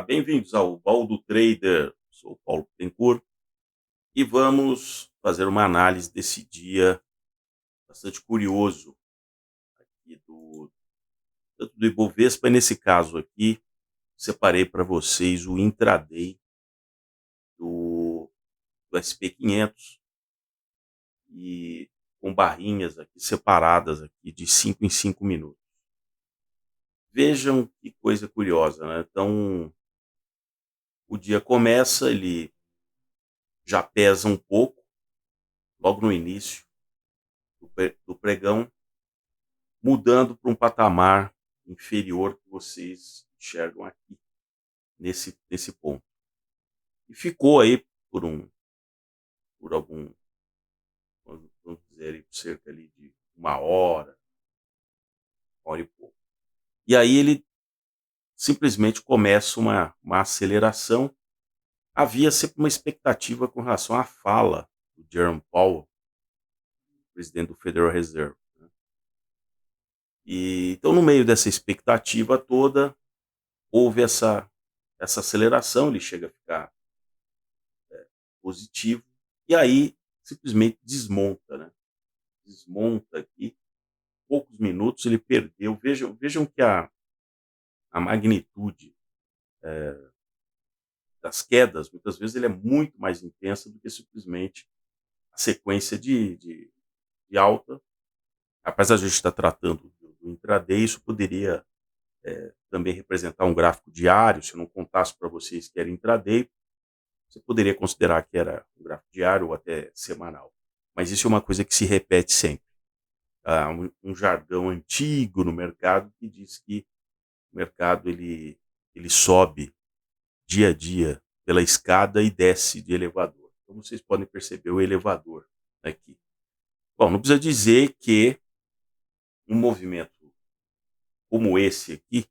Bem-vindos ao Baú do Trader. Sou o Paulo Bittencourt e vamos fazer uma análise desse dia bastante curioso aqui tanto do Ibovespa, e nesse caso aqui, separei para vocês o intraday do, do SP500 e com barrinhas aqui separadas aqui de 5 em 5 minutos. Vejam que coisa curiosa, né? Então, o dia começa, ele já pesa um pouco, logo no início do pregão, mudando para um patamar inferior que vocês enxergam aqui, nesse ponto. E ficou aí por algum, vamos dizer, aí, cerca ali de uma hora e pouco. E aí ele simplesmente começa uma aceleração. Havia sempre uma expectativa com relação à fala do Jerome Powell, presidente do Federal Reserve, né? E então, no meio dessa expectativa toda, houve essa aceleração. Ele chega a ficar positivo, e aí simplesmente desmonta, né? Desmonta aqui, poucos minutos ele perdeu. Vejam que a magnitude das quedas, muitas vezes, ele é muito mais intensa do que simplesmente a sequência de alta. Apesar de a gente estar tratando do intraday, isso poderia também representar um gráfico diário. Se eu não contasse para vocês que era intraday, você poderia considerar que era um gráfico diário ou até semanal. Mas isso é uma coisa que se repete sempre. Um jargão antigo no mercado que diz que o mercado ele sobe dia a dia pela escada e desce de elevador. Como vocês podem perceber, o elevador aqui. Bom, não precisa dizer que um movimento como esse aqui,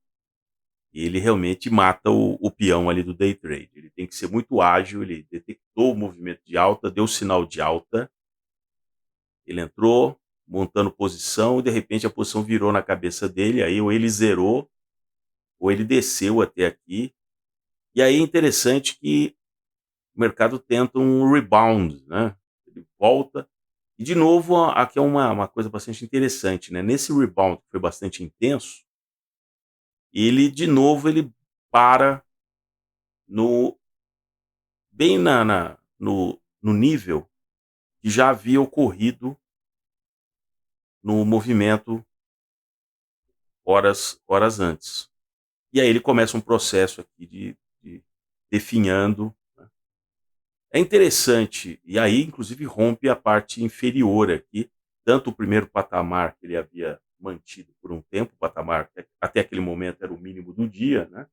ele realmente mata o peão ali do day trade. Ele tem que ser muito ágil. Ele detectou o movimento de alta, deu sinal de alta, ele entrou montando posição e de repente a posição virou na cabeça dele. Aí ou ele zerou ou ele desceu até aqui. E aí é interessante que o mercado tenta um rebound, né? Ele volta. E de novo, aqui é uma coisa bastante interessante, né? Nesse rebound, que foi bastante intenso, ele de novo ele para no bem no nível que já havia ocorrido no movimento horas antes. E aí ele começa um processo aqui de definhando. É interessante, e aí inclusive rompe a parte inferior aqui, tanto o primeiro patamar que ele havia mantido por um tempo, o patamar que até aquele momento era o mínimo do dia, né?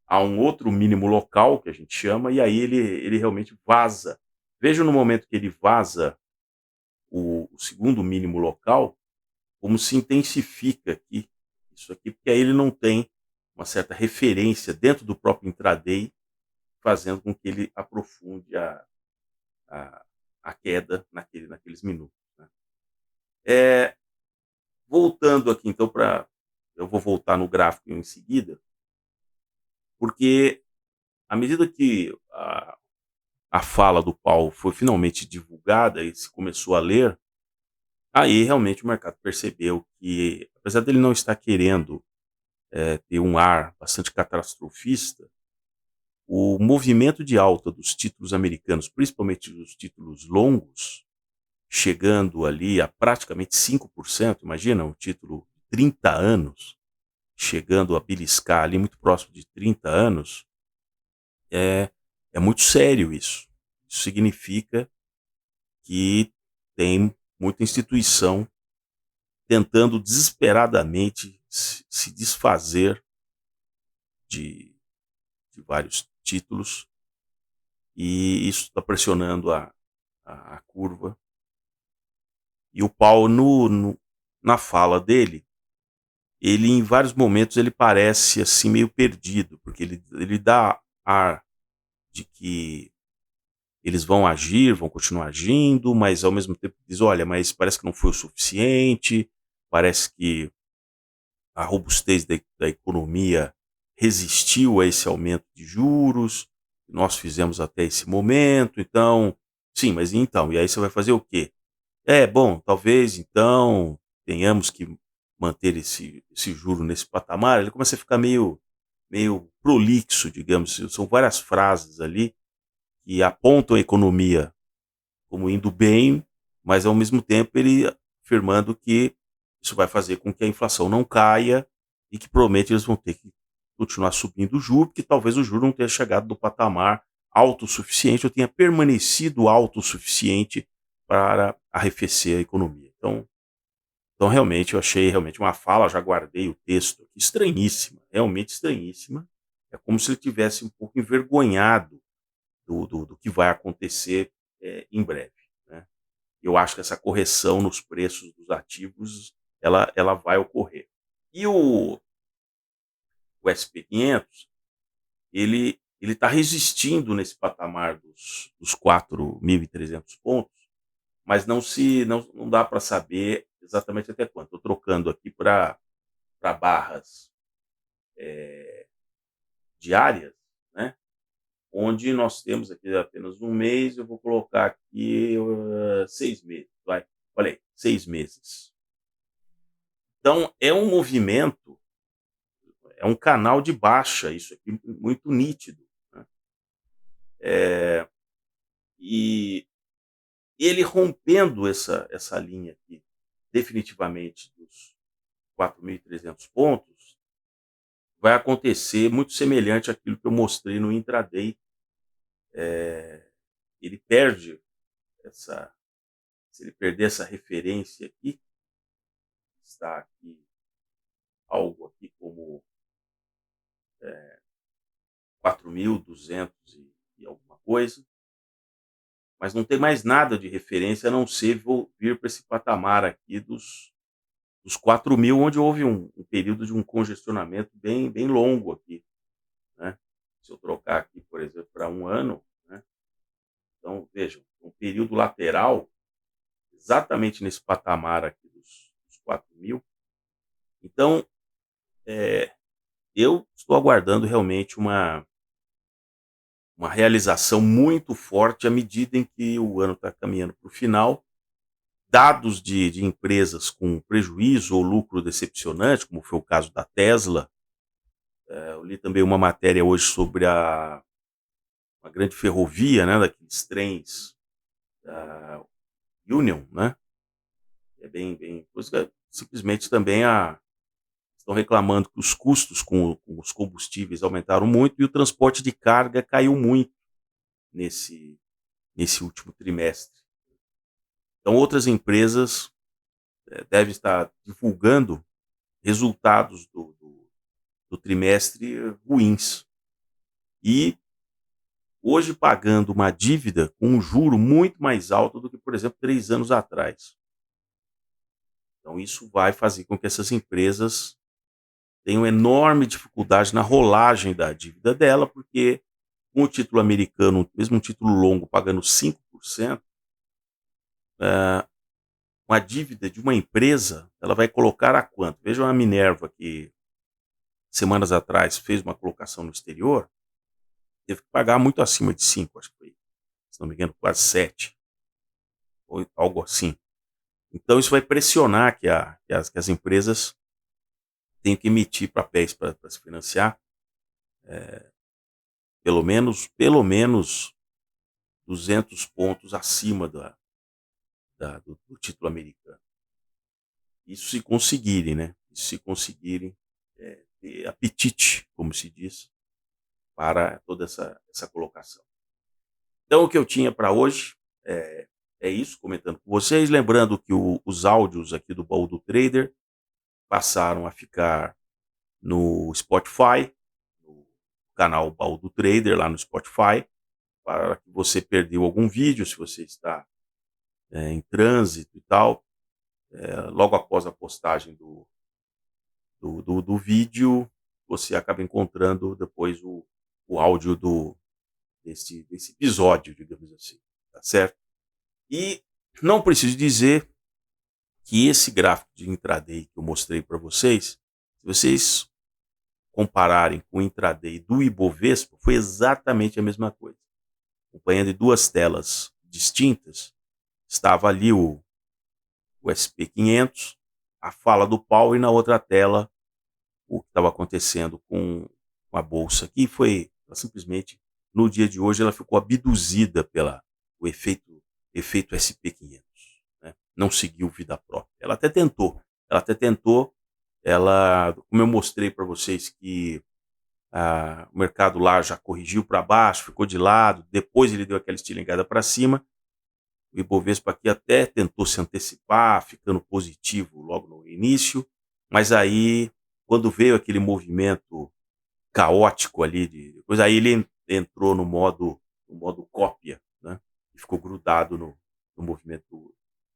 Há um outro mínimo local, que a gente chama, e aí ele realmente vaza. Veja no momento que ele vaza o segundo mínimo local, como se intensifica aqui, isso aqui, porque aí ele não tem uma certa referência dentro do próprio intraday, fazendo com que ele aprofunde a, a queda naqueles minutos, né? É, Voltando aqui, então, eu vou voltar no gráfico em seguida, porque à medida que a fala do Paulo foi finalmente divulgada e se começou a ler, aí realmente o mercado percebeu que, apesar dele não estar querendo ter um ar bastante catastrofista, o movimento de alta dos títulos americanos, principalmente dos títulos longos, chegando ali a praticamente 5%. Imagina um título de 30 anos chegando a beliscar ali muito próximo de 30 anos. É muito sério isso. Isso significa que tem muita instituição tentando desesperadamente se desfazer de, de vários títulos, e isso está pressionando a curva. E o Paulo, na fala dele, ele em vários momentos ele parece assim meio perdido, porque ele dá ar de que eles vão agir, vão continuar agindo, mas ao mesmo tempo diz, olha, mas parece que não foi o suficiente, parece que a robustez da economia resistiu a esse aumento de juros, nós fizemos até esse momento, então, sim, mas então, e aí você vai fazer o quê? Bom, talvez então tenhamos que manter esse juro nesse patamar. Ele começa a ficar meio prolixo, digamos, são várias frases ali que apontam a economia como indo bem, mas ao mesmo tempo ele afirmando que isso vai fazer com que a inflação não caia e que provavelmente eles vão ter que continuar subindo o juro, porque talvez o juro não tenha chegado no patamar autossuficiente ou tenha permanecido autossuficiente para arrefecer a economia. Então realmente eu achei realmente uma fala, já guardei o texto aqui, estranhíssima, realmente estranhíssima. É como se ele tivesse um pouco envergonhado do que vai acontecer em breve, né? Eu acho que essa correção nos preços dos ativos ela vai ocorrer. E o SP500 ele está resistindo nesse patamar dos 4.300 pontos, mas não dá para saber exatamente até quanto. Estou trocando aqui para barras diárias, né? Onde nós temos aqui apenas um mês, eu vou colocar aqui 6 meses, vai. Olha aí, 6 meses. Então, é um movimento, é um canal de baixa, isso aqui muito nítido, né? E ele rompendo essa linha aqui, definitivamente, dos 4.300 pontos, vai acontecer muito semelhante àquilo que eu mostrei no intraday. Ele perde essa, se ele perder essa referência aqui, está aqui algo aqui como 4.200 e alguma coisa, mas não tem mais nada de referência a não ser vir para esse patamar aqui dos 4.000, onde houve um período de um congestionamento bem longo aqui, né? Se eu trocar aqui, por exemplo, para um ano, né? Então, vejam, um período lateral, exatamente nesse patamar aqui dos 4.000. Então, eu estou aguardando realmente uma realização muito forte à medida em que o ano está caminhando para o final. Dados de empresas com prejuízo ou lucro decepcionante, como foi o caso da Tesla. Eu li também uma matéria hoje sobre uma grande ferrovia, né, daqueles trens da Union, né? É bem simplesmente também estão reclamando que os custos com os combustíveis aumentaram muito e o transporte de carga caiu muito nesse último trimestre. Então, outras empresas devem estar divulgando resultados do trimestre ruins. E hoje pagando uma dívida com um juro muito mais alto do que, por exemplo, 3 anos atrás. Então, isso vai fazer com que essas empresas tenham enorme dificuldade na rolagem da dívida dela, porque com o título americano, mesmo um título longo, pagando 5%, uma dívida de uma empresa, ela vai colocar a quanto? Vejam a Minerva, que semanas atrás fez uma colocação no exterior, teve que pagar muito acima de 5, acho que foi, se não me engano, quase 7, ou algo assim. Então isso vai pressionar que as empresas tenham que emitir papéis para se financiar, pelo menos 200 pontos acima do título americano. Isso se conseguirem, né? Isso se conseguirem ter apetite, como se diz, para toda essa colocação. Então, o que eu tinha para hoje é isso, comentando com vocês. Lembrando que os áudios aqui do Baú do Trader passaram a ficar no Spotify, no canal Baú do Trader, lá no Spotify, para que você perdeu algum vídeo, se você está em trânsito e tal, logo após a postagem do vídeo, você acaba encontrando depois o áudio desse episódio, digamos assim, tá certo? E não preciso dizer que esse gráfico de intraday que eu mostrei para vocês, se vocês compararem com o intraday do Ibovespa, foi exatamente a mesma coisa. Acompanhando em duas telas distintas, estava ali o SP500, a fala do Powell, e na outra tela o que estava acontecendo com a bolsa aqui. Foi simplesmente, no dia de hoje, ela ficou abduzida pelo efeito SP500, né? Não seguiu vida própria. Ela até tentou, como eu mostrei para vocês que o mercado lá já corrigiu para baixo, ficou de lado, depois ele deu aquela estilingada para cima. O Ibovespa aqui até tentou se antecipar, ficando positivo logo no início, mas aí, quando veio aquele movimento caótico ali, depois aí ele entrou no modo cópia, né? E ficou grudado no movimento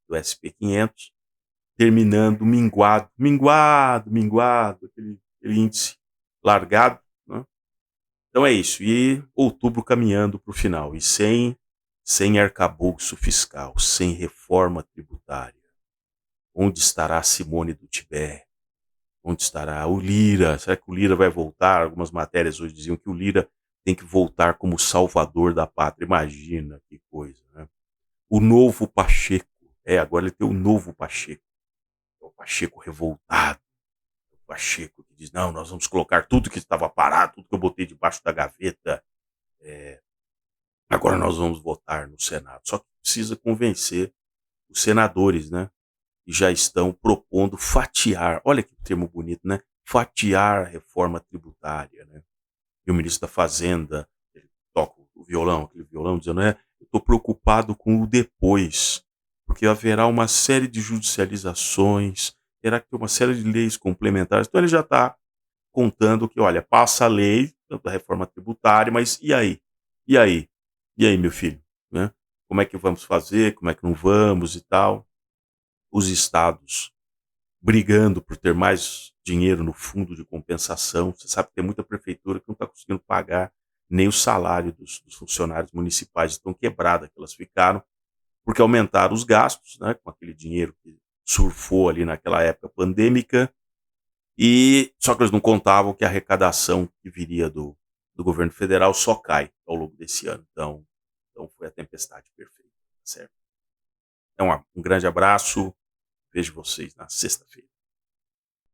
do SP500, terminando minguado, aquele índice largado, né? Então é isso. E outubro caminhando para o final. E sem arcabouço fiscal, sem reforma tributária. Onde estará a Simone do Tebet? Onde estará o Lira? Será que o Lira vai voltar? Algumas matérias hoje diziam que o Lira tem que voltar como salvador da pátria. Imagina que coisa, né? O novo Pacheco. Agora ele tem o novo Pacheco. É o Pacheco revoltado. O Pacheco que diz, não, nós vamos colocar tudo que estava parado, tudo que eu botei debaixo da gaveta. Agora nós vamos votar no Senado. Só que precisa convencer os senadores, né? Que já estão propondo fatiar. Olha que termo bonito, né? Fatiar a reforma tributária, né? E o ministro da Fazenda, ele toca o violão, aquele violão, dizendo, eu estou preocupado com o depois, porque haverá uma série de judicializações, terá que ter uma série de leis complementares. Então ele já está contando que, olha, passa a lei, tanto a reforma tributária, mas e aí? E aí? E aí, meu filho? Né? Como é que vamos fazer? Como é que não vamos e tal? Os estados brigando por ter mais dinheiro no fundo de compensação. Você sabe que tem muita prefeitura que não está conseguindo pagar nem o salário dos funcionários municipais, estão quebradas que elas ficaram, porque aumentaram os gastos, né, com aquele dinheiro que surfou ali naquela época pandêmica, e só que eles não contavam que a arrecadação que viria do governo federal só cai ao longo desse ano. Então foi a tempestade perfeita, certo? Então, um grande abraço, vejo vocês na sexta-feira.